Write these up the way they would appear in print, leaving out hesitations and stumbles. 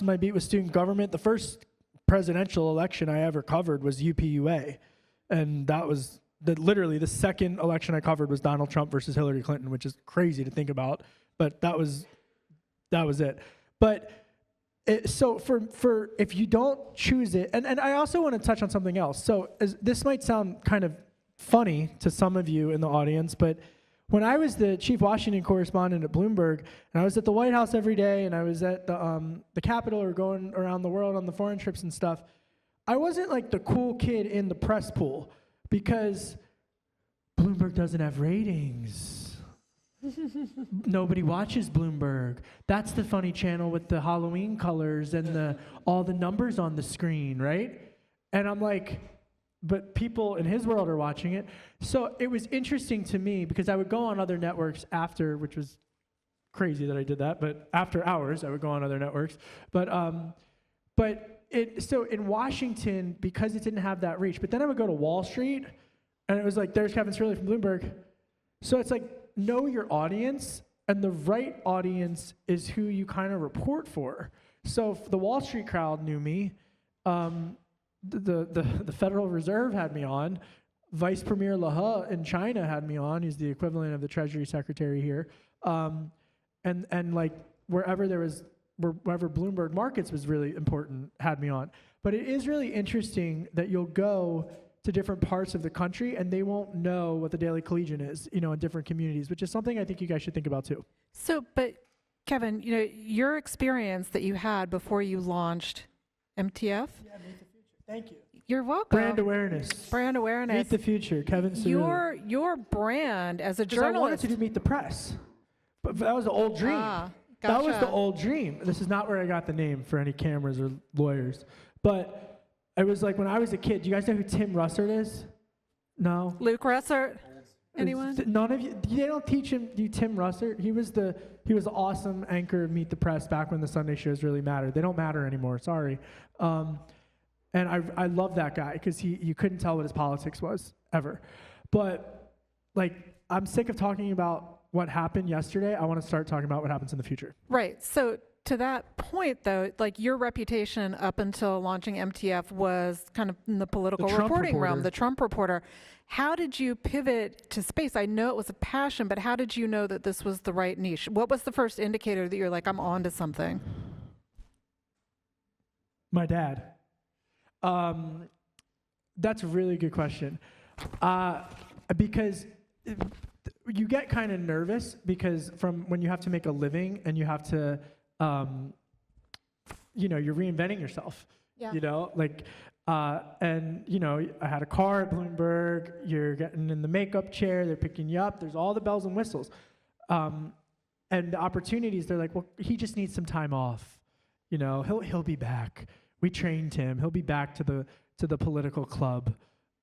my beat was student government. The first presidential election I ever covered was UPUA, and that was literally the second election I covered was Donald Trump versus Hillary Clinton, which is crazy to think about, but that was it. But so for if you don't choose it, and I also want to touch on something else. So this might sound kind of funny to some of you in the audience, but when I was the chief Washington correspondent at Bloomberg, and I was at the White House every day, and I was at the Capitol or going around the world on the foreign trips and stuff, I wasn't like the cool kid in the press pool because Bloomberg doesn't have ratings. Nobody watches Bloomberg. That's the funny channel with the Halloween colors and all the numbers on the screen, right? And I'm like, but people in his world are watching it. So it was interesting to me because I would go on other networks after, which was crazy that I did that, but after hours I would go on other networks. So in Washington, because it didn't have that reach, but then I would go to Wall Street and it was like, there's Kevin Shirley from Bloomberg. So it's like, know your audience, and the right audience is who you kind of report for. So the Wall Street crowd knew me. The Federal Reserve had me on. Vice Premier Lehe in China had me on. He's the equivalent of the Treasury Secretary here. And like wherever Bloomberg Markets was really important, had me on. But it is really interesting that you'll go to different parts of the country and they won't know what the Daily Collegian is, in different communities, which is something I think you guys should think about too. So, but Kevin, your experience that you had before you launched MTF. Yeah, Meet the Future. Thank you. You're welcome. Brand awareness. Meet the Future. Kevin Cirilli. Your brand as a journalist. I wanted to do Meet the Press, but that was the old dream. Gotcha. That was the old dream. This is not where I got the name for any cameras or lawyers, but it was like when I was a kid. Do you guys know who Tim Russert is? No. Luke Russert. Anyone? None of you. They don't teach you Tim Russert. He was the awesome anchor of Meet the Press back when the Sunday shows really mattered. They don't matter anymore. Sorry. And I love that guy because you couldn't tell what his politics was ever. But like I'm sick of talking about what happened yesterday. I want to start talking about what happens in the future. Right. So to that point, though, like your reputation up until launching MTF was kind of in the political reporting realm, the Trump reporter. How did you pivot to space? I know it was a passion, but how did you know that this was the right niche? What was the first indicator that you're like, I'm on to something? My dad. That's a really good question. Because you get kind of nervous because from when you have to make a living and you have to, you're reinventing yourself. Yeah. I had a car at Bloomberg. You're getting in the makeup chair. They're picking you up. There's all the bells and whistles. And the opportunities, they're like, well, he just needs some time off. He'll be back. We trained him. He'll be back to the political club.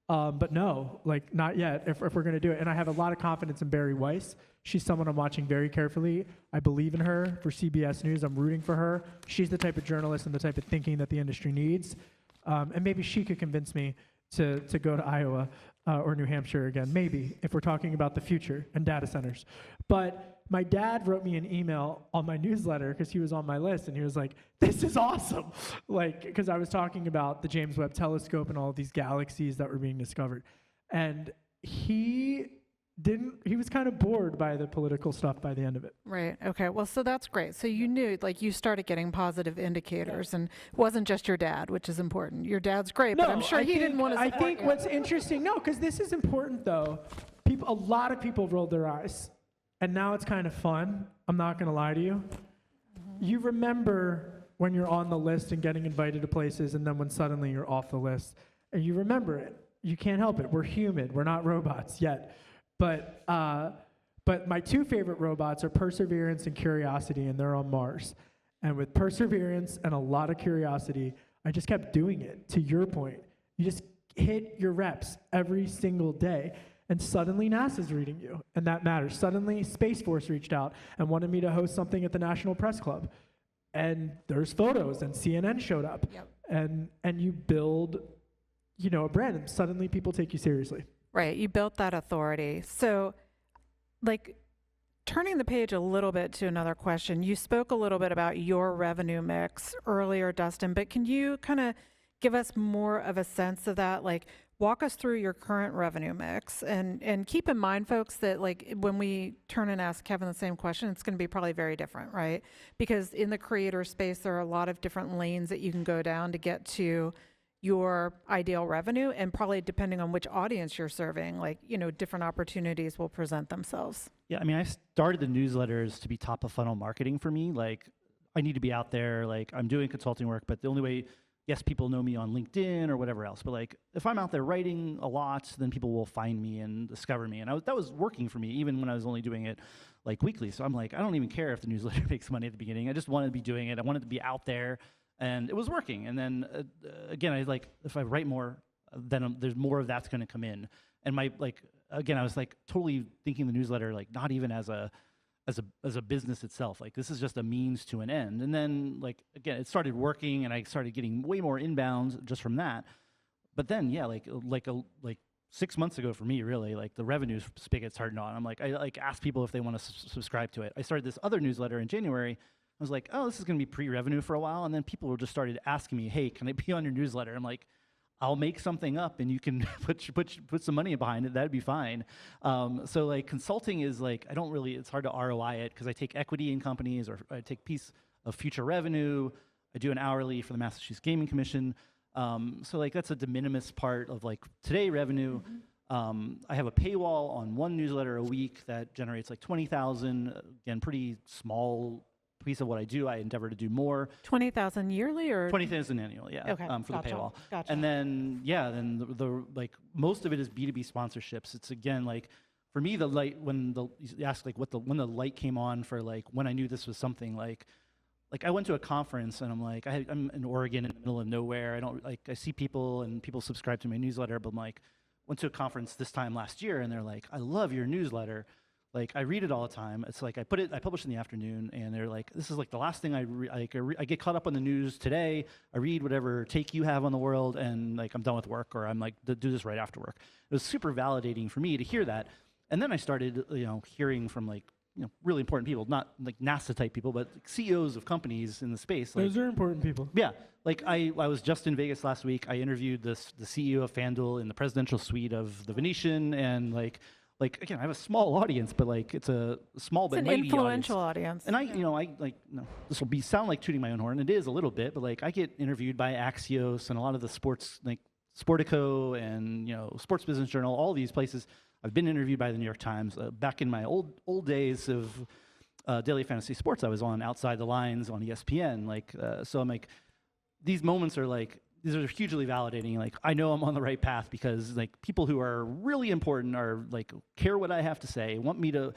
But no, like not yet if we're going to do it. And I have a lot of confidence in Bari Weiss. She's someone I'm watching very carefully. I believe in her for CBS News. I'm rooting for her. She's the type of journalist and the type of thinking that the industry needs. And maybe she could convince me to go to Iowa or New Hampshire again, maybe, if we're talking about the future and data centers. But my dad wrote me an email on my newsletter because he was on my list, and he was like, this is awesome. Because I was talking about the James Webb Telescope and all of these galaxies that were being discovered. And he was kind of bored by the political stuff by the end of it. Right. Okay. Well, so that's great. So you knew, you started getting positive indicators, and it wasn't just your dad, which is important. Your dad's great, but I'm sure he didn't want to support I think you. What's interesting, because this is important, though. A lot of people rolled their eyes, and now it's kind of fun. I'm not going to lie to you. Mm-hmm. You remember when you're on the list and getting invited to places, and then when suddenly you're off the list, and you remember it. You can't help it. We're human. We're not robots yet. But my two favorite robots are Perseverance and Curiosity, and they're on Mars. And with Perseverance and a lot of curiosity, I just kept doing it. To your point, you just hit your reps every single day, and suddenly NASA's reading you, and that matters. Suddenly Space Force reached out and wanted me to host something at the National Press Club, and there's photos, and CNN showed up. Yep. And you build, a brand, and suddenly people take you seriously. Right. You built that authority. So, turning the page a little bit to another question, you spoke a little bit about your revenue mix earlier, Dustin, but can you kind of give us more of a sense of that? Like, walk us through your current revenue mix, and keep in mind, folks, that like when we turn and ask Kevin the same question, it's going to be probably very different, right? Because in the creator space, there are a lot of different lanes that you can go down to get to your ideal revenue, and probably depending on which audience you're serving, like, you know, different opportunities will present themselves. Yeah, I mean, I started the newsletters to be top of funnel marketing for me. Like, I need to be out there, like, I'm doing consulting work, but the only way, yes, people know me on LinkedIn or whatever else, but like, if I'm out there writing a lot, then people will find me and discover me. And that was working for me, even when I was only doing it like weekly. So I'm like, I don't even care if the newsletter makes money at the beginning. I just wanted to be doing it. I wanted to be out there. And it was working. And then again, I like, if I write more, then there's more of that's going to come in. And my, like, again, I was like totally thinking the newsletter, like, not even as a business itself. Like, this is just a means to an end. And then, like, again, it started working, and I started getting way more inbounds just from that. But then, yeah, like 6 months ago for me, really, like, the revenue spigot started on. I'm like, I like asked people if they want to subscribe to it. I started this other newsletter in January. I was like, oh, this is going to be pre-revenue for a while. And then people just started asking me, hey, can I be on your newsletter? I'm like, I'll make something up and you can put some money behind it. That'd be fine. So like consulting is like, it's hard to ROI it because I take equity in companies, or I take piece of future revenue. I do an hourly for the Massachusetts Gaming Commission. So like that's a de minimis part of like today revenue. I have a paywall on one newsletter a week that generates like 20,000. Again, pretty small piece of what I do. I endeavor to do more. 20,000 yearly or 20,000 annually, yeah. Okay, For the paywall. Gotcha. And then the like most of it is B2B sponsorships. It's again like for me the light you ask like when the light came on for like when I knew this was something like I went to a conference and I'm like I'm in Oregon in the middle of nowhere. I see people and people subscribe to my newsletter, but I'm like went to a conference this time last year and they're like, I love your newsletter. Like, I read it all the time. It's like I publish in the afternoon, and they're like, this is like the last thing I get caught up on the news today. I read whatever take you have on the world, and like I'm done with work, or I'm like, do this right after work. It was super validating for me to hear that. And then I started, hearing from like, really important people, not like NASA type people, but like CEOs of companies in the space. Like, those are important people. Yeah. Like I was just in Vegas last week. I interviewed the CEO of FanDuel in the presidential suite of the Venetian, and like again, I have a small audience, but like it's a small but mighty influential audience. And this will sound like tooting my own horn. It is a little bit, but like I get interviewed by Axios and a lot of the sports, like Sportico and Sports Business Journal, all these places. I've been interviewed by the New York Times. Back in my old days of daily fantasy sports, I was on Outside the Lines on ESPN. So I'm like, these moments are like. These are hugely validating. Like, I know I'm on the right path because like people who are really important are like care what I have to say, want me to,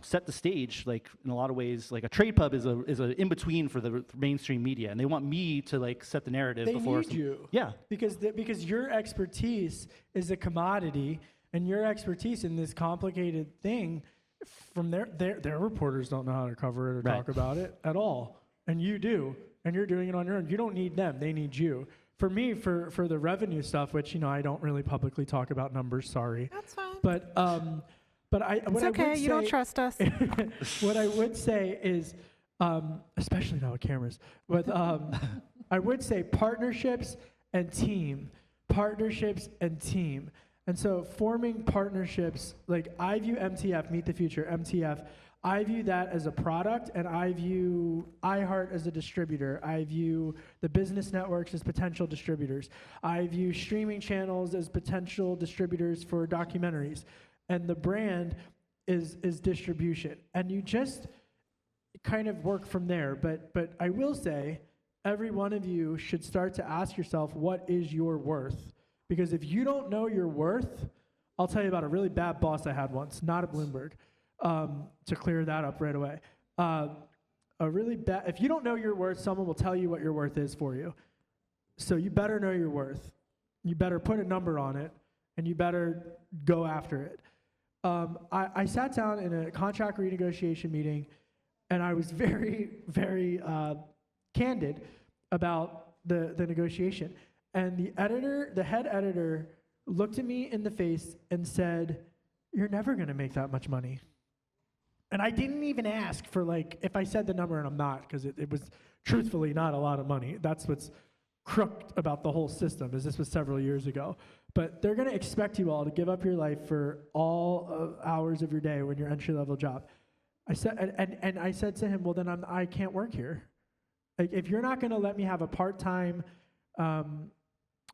set the stage. Like in a lot of ways, like a trade pub is a in between for the mainstream media, and they want me to like set the narrative before. They need you. Yeah. Because your expertise is a commodity, and your expertise in this complicated thing, from their reporters don't know how to cover it or talk about it at all, and you do, and you're doing it on your own. You don't need them; they need you. For me, for the revenue stuff, which I don't really publicly talk about numbers. Sorry. That's fine. But it's okay. You don't trust us. What I would say is, especially now with cameras, but I would say partnerships and team. And so forming partnerships, like I view MTF, Meet the Future, MTF. I view that as a product, and I view iHeart as a distributor. I view the business networks as potential distributors. I view streaming channels as potential distributors for documentaries. And the brand is distribution. And you just kind of work from there. But I will say, every one of you should start to ask yourself, what is your worth? Because if you don't know your worth, I'll tell you about a really bad boss I had once, not at Bloomberg. To clear that up right away. If you don't know your worth, someone will tell you what your worth is for you. So you better know your worth. You better put a number on it, and you better go after it. I sat down in a contract renegotiation meeting, and I was very, very candid about the negotiation. And the head editor, looked at me in the face and said, "You're never going to make that much money." And I didn't even ask for like, if I said the number, and I'm not, because it was truthfully not a lot of money. That's what's crooked about the whole system, is this was several years ago. But they're gonna expect you all to give up your life for all hours of your day when your entry-level job. I said, and I said to him, well, then I can't work here. Like, if you're not gonna let me have a part-time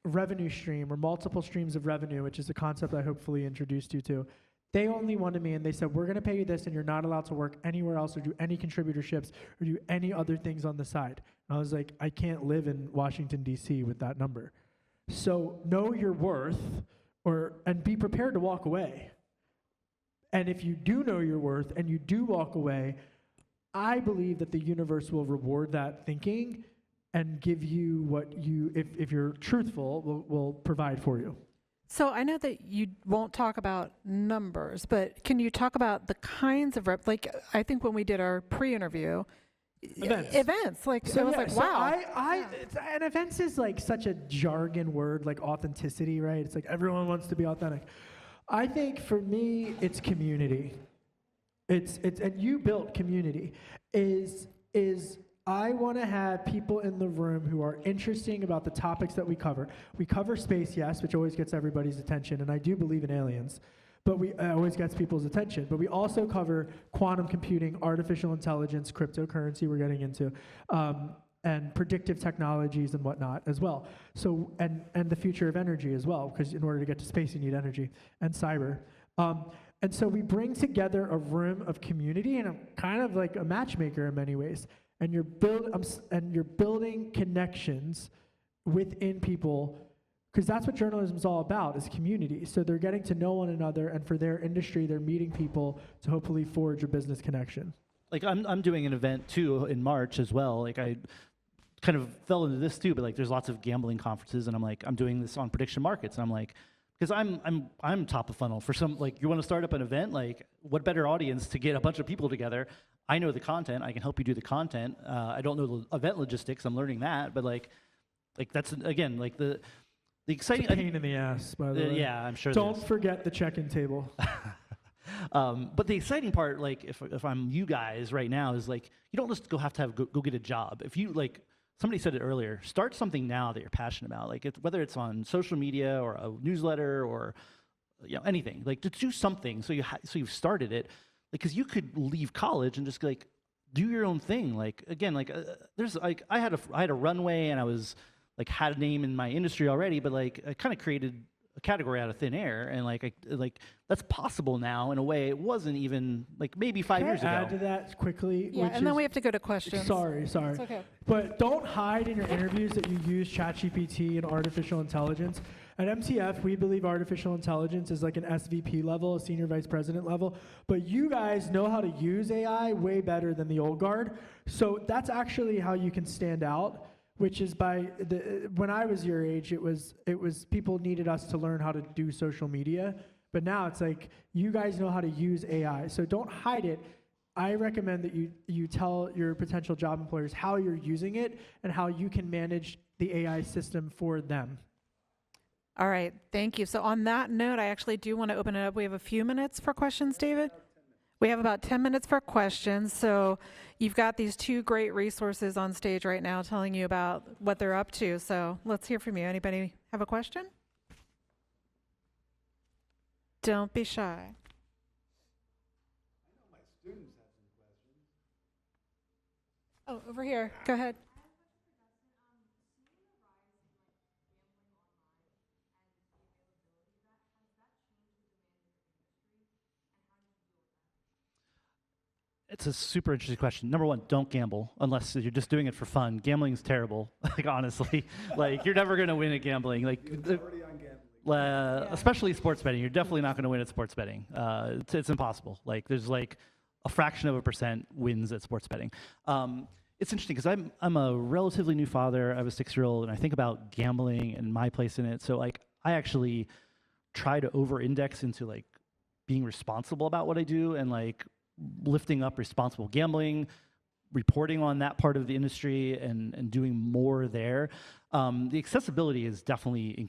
revenue stream or multiple streams of revenue, which is a concept I hopefully introduced you to, they only wanted me, and they said, we're going to pay you this, and you're not allowed to work anywhere else or do any contributorships or do any other things on the side. And I was like, I can't live in Washington, D.C. with that number. So know your worth, and be prepared to walk away. And if you do know your worth and you do walk away, I believe that the universe will reward that thinking and give you what you, if you're truthful, will provide for you. So I know that you won't talk about numbers, but can you talk about the kinds of like, I think when we did our pre-interview, events, like, so I was like, wow. And events is like such a jargon word, like authenticity, right? It's like everyone wants to be authentic. I think for me, it's community. It's and you built community. I want to have people in the room who are interesting about the topics that we cover. We cover space, yes, which always gets everybody's attention, and I do believe in aliens, but we always gets people's attention. But we also cover quantum computing, artificial intelligence, cryptocurrency we're getting into, and predictive technologies and whatnot as well. So, and the future of energy as well, because in order to get to space, you need energy, and cyber. And so we bring together a room of community, and I'm kind of like a matchmaker in many ways. And you're building connections within people, because that's what journalism is all about, is community. So they're getting to know one another, and for their industry, they're meeting people to hopefully forge a business connection. Like I'm doing an event too in March as well. Like I kind of fell into this too, but like there's lots of gambling conferences, and I'm doing this on prediction markets, and I'm like, because I'm top of funnel for some, like, you want to start up an event, like what better audience to get a bunch of people together. I know the content, I can help you do the content. I don't know the event logistics, I'm learning that, but like that's, again, like the exciting— It's a pain in the ass, by the way. Yeah, I'm sure. Don't forget the check-in table. But the exciting part, like if I'm you guys right now, is like, you don't just go get a job. If you, like, somebody said it earlier, start something now that you're passionate about. Like whether it's on social media or a newsletter or anything. Like just do something so you've started it. Because you could leave college and just like do your own thing. Like again, like there's like I had a runway, and I was like had a name in my industry already, but like I kind of created a category out of thin air, and like that's possible now in a way it wasn't even like maybe 5 years ago. Add to that quickly. Yeah, and then we have to go to questions. Sorry. It's okay. But don't hide in your interviews that you use ChatGPT and artificial intelligence. At MTF, we believe artificial intelligence is like an SVP level, a senior vice president level, but you guys know how to use AI way better than the old guard. So that's actually how you can stand out, which is when I was your age, it was people needed us to learn how to do social media, but now it's like you guys know how to use AI. So don't hide it. I recommend that you tell your potential job employers how you're using it and how you can manage the AI system for them. All right, thank you. So on that note, I actually do want to open it up. We have a few minutes for questions, David. We have about 10 minutes for questions. So you've got these two great resources on stage right now telling you about what they're up to. So let's hear from you. Anybody have a question? Don't be shy. I know my students have some questions. Oh, over here. Go ahead. It's a super interesting question. Number one, don't gamble unless you're just doing it for fun. Gambling is terrible. Like honestly, like you're never gonna win at gambling. Like Already on gambling. especially sports betting, you're definitely not gonna win at sports betting. It's impossible. Like there's like a fraction of a percent wins at sports betting. It's interesting because I'm a relatively new father. I have a 6-year-old, and I think about gambling and my place in it. So like I actually try to over-index into like being responsible about what I do and like lifting up responsible gambling, reporting on that part of the industry, and doing more there. The accessibility is definitely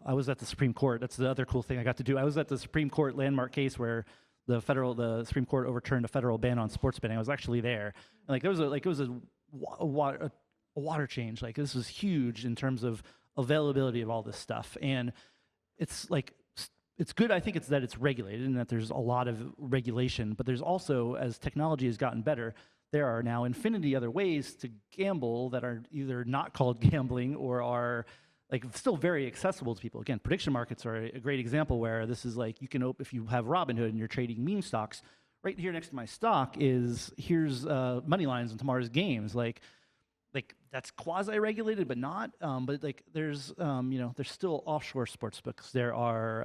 I was at the Supreme Court. That's the other cool thing I got to do. I was at the Supreme Court landmark case where the Supreme Court overturned a federal ban on sports betting. I was actually there, and like it was a water change. Like this was huge in terms of availability of all this stuff, and it's like it's good. I think it's that it's regulated and that there's a lot of regulation, but there's also, as technology has gotten better, there are now infinity other ways to gamble that are either not called gambling or are like still very accessible to people. Again, prediction markets are a great example where this is like you can if you have Robinhood and you're trading meme stocks, right here next to my stock here's money lines on tomorrow's games. Like that's quasi-regulated, but not. But like there's there's still offshore sports books. There are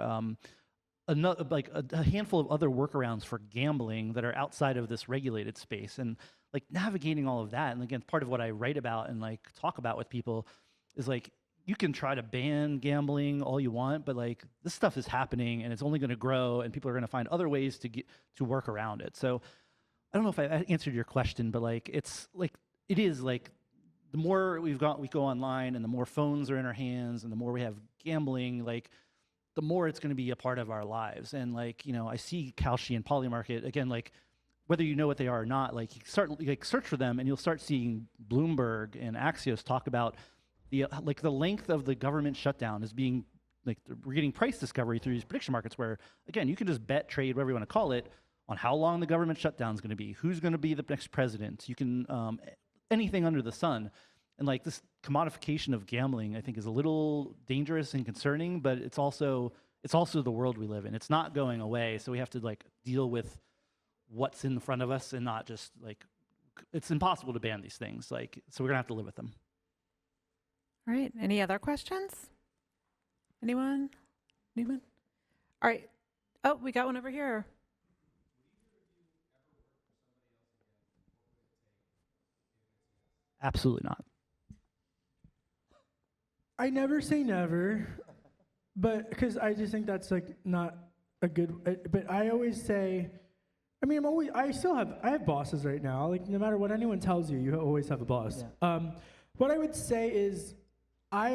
a handful of other workarounds for gambling that are outside of this regulated space, and like navigating all of that. And again, part of what I write about and like talk about with people is like you can try to ban gambling all you want, but like this stuff is happening and it's only going to grow, and people are going to find other ways to work around it. So I don't know if I answered your question, but like it's like it is like. The more we go online, and the more phones are in our hands, and the more we have gambling, like the more it's going to be a part of our lives. And like I see Kalshi and Polymarket again, like whether you know what they are or not, like you start like search for them, and you'll start seeing Bloomberg and Axios talk about the length of the government shutdown as being like we're getting price discovery through these prediction markets, where again you can just bet, trade, whatever you want to call it, on how long the government shutdown is going to be, who's going to be the next president. You can anything under the sun. And like this commodification of gambling, I think, is a little dangerous and concerning, but it's also the world we live in. It's not going away, so we have to like deal with what's in front of us and not just like it's impossible to ban these things. Like so we're gonna have to live with them. All right. Any other questions? Anyone? All right. Oh, we got one over here. Absolutely not. I never say never, but because I just think that's like not a good. But I always say, I mean, I have bosses right now. Like no matter what anyone tells you, you always have a boss. Yeah. What I would say is, I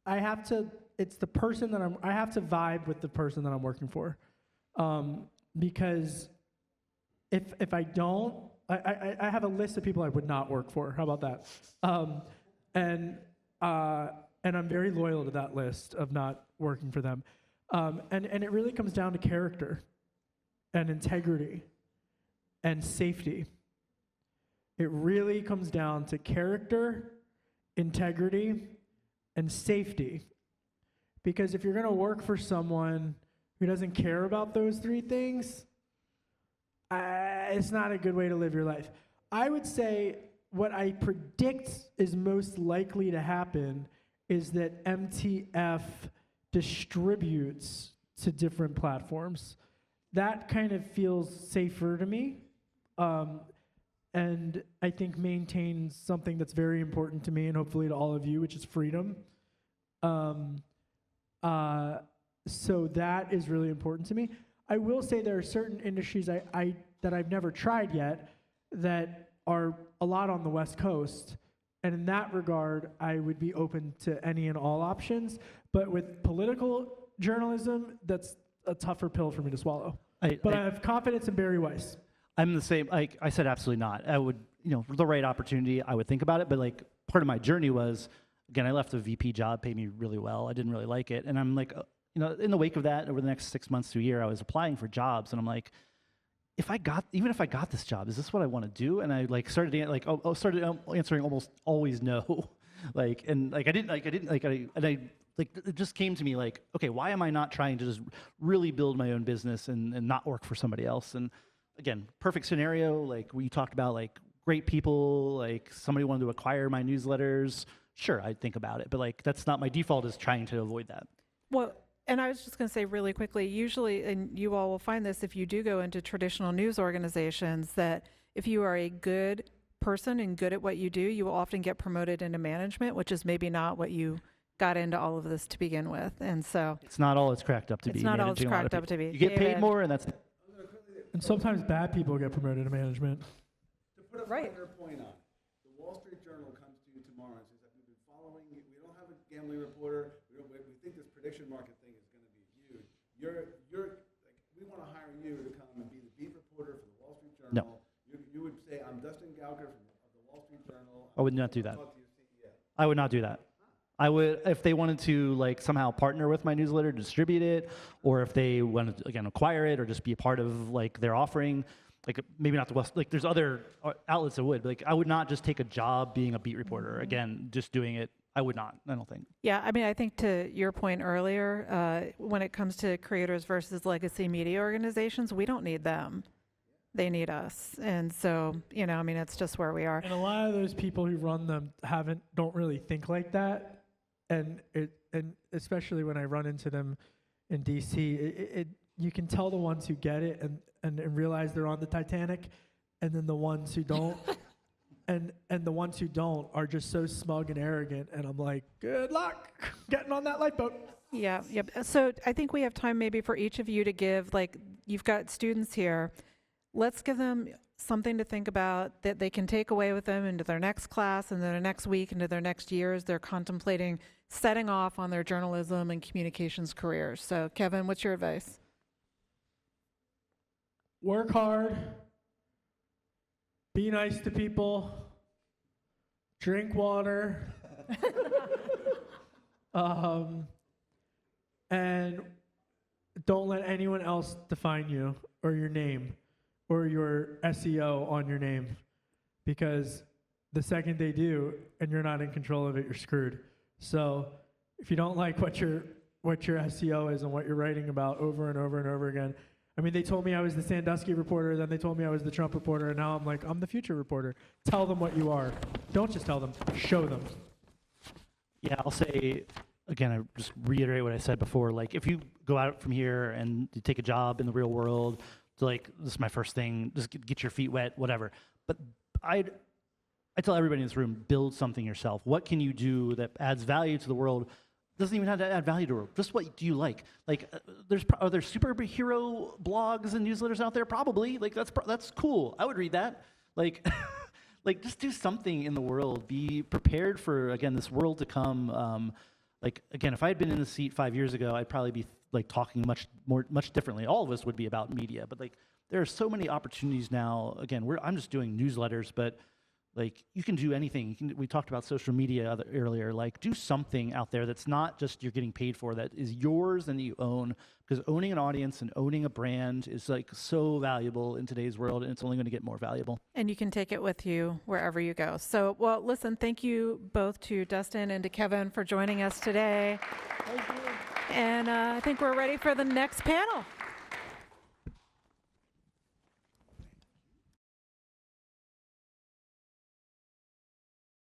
have to. It's the person that I have to vibe with the person that I'm working for, because if I don't. I have a list of people I would not work for. How about that? And I'm very loyal to that list of not working for them. And it really comes down to character and integrity and safety. It really comes down to character, integrity, and safety. Because if you're going to work for someone who doesn't care about those three things, it's not a good way to live your life. I would say what I predict is most likely to happen is that MTF distributes to different platforms. That kind of feels safer to me, and I think maintains something that's very important to me and hopefully to all of you, which is freedom. So that is really important to me. I will say there are certain industries that I've never tried yet that are a lot on the West Coast. And in that regard, I would be open to any and all options. But with political journalism, that's a tougher pill for me to swallow. I have confidence in Barry Weiss. I'm the same. I said absolutely not. I would, for the right opportunity, I would think about it. But like part of my journey was, again, I left a VP job, paid me really well. I didn't really like it. And I'm like, in the wake of that, over the next 6 months to a year, I was applying for jobs, and I'm like, even if I got this job, is this what I want to do? And I like started answering almost always no, it just came to me like, okay, why am I not trying to just really build my own business and not work for somebody else? And again, perfect scenario, like we talked about, like great people, like somebody wanted to acquire my newsletters. Sure, I'd think about it, but like that's not my default, is trying to avoid that. Well, and I was just going to say really quickly, usually, and you all will find this if you do go into traditional news organizations, that if you are a good person and good at what you do, you will often get promoted into management, which is maybe not what you got into all of this to begin with. And so it's not all it's cracked up to be. It's not all it's cracked up to be. You get paid more, and that's. And sometimes bad people get promoted to management. To put a finer point on it, the Wall Street Journal comes to you tomorrow and says that we've been following, we don't have a gambling reporter, we think this prediction market thing is going to be huge. like, we want to hire you to come and be the beat reporter for the Wall Street Journal. No. You would say, I'm Dustin Gouker from the Wall Street Journal. I would not do that. Talk to your CEO. I would not do that. I would, if they wanted to like somehow partner with my newsletter, distribute it, or if they wanted to, again, acquire it or just be a part of like their offering, like maybe not the West, like there's other outlets that would, but like I would not just take a job being a beat reporter. Again, just doing it, I would not, I don't think. Yeah, I mean, I think to your point earlier, when it comes to creators versus legacy media organizations, we don't need them. They need us. And so, you know, I mean, it's just where we are. And a lot of those people who run them don't really think like that. And especially when I run into them in DC, you can tell the ones who get it and realize they're on the Titanic, and then the ones who don't, and the ones who don't are just so smug and arrogant. And I'm like, good luck getting on that lifeboat. Yeah, yep. So I think we have time maybe for each of you to give, like, you've got students here. Let's give them something to think about that they can take away with them into their next class and their next week, into their next year as they're contemplating setting off on their journalism and communications careers. So, Kevin, what's your advice? Work hard. Be nice to people. Drink water. And don't let anyone else define you or your name or your SEO on your name, because the second they do and you're not in control of it, you're screwed. So if you don't like what your SEO is and what you're writing about over and over and over again, I mean, they told me I was the Sandusky reporter, then they told me I was the Trump reporter, and now I'm like, I'm the future reporter. Tell them what you are. Don't just tell them, show them. Yeah, I'll say, again, I just reiterate what I said before. Like, if you go out from here and you take a job in the real world, so like, this is my first thing, just get your feet wet, whatever. But I tell everybody in this room, build something yourself. What can you do that adds value to the world? Doesn't even have to add value to the world. Just what do you like? Like, are there superhero blogs and newsletters out there? Probably. Like, that's cool. I would read that. Like, like, just do something in the world. Be prepared for, again, this world to come. Like, again, if I had been in the seat 5 years ago, I'd probably be like talking much differently. All of us would be about media, but like, there are so many opportunities now. Again, I'm just doing newsletters, but like, you can do anything. We talked about social media earlier. Like, do something out there that's not just you're getting paid for, that is yours and that you own. Because owning an audience and owning a brand is like so valuable in today's world, and it's only going to get more valuable. And you can take it with you wherever you go. So, well, listen, thank you both to Dustin and to Kevin for joining us today. Thank you. And I think we're ready for the next panel.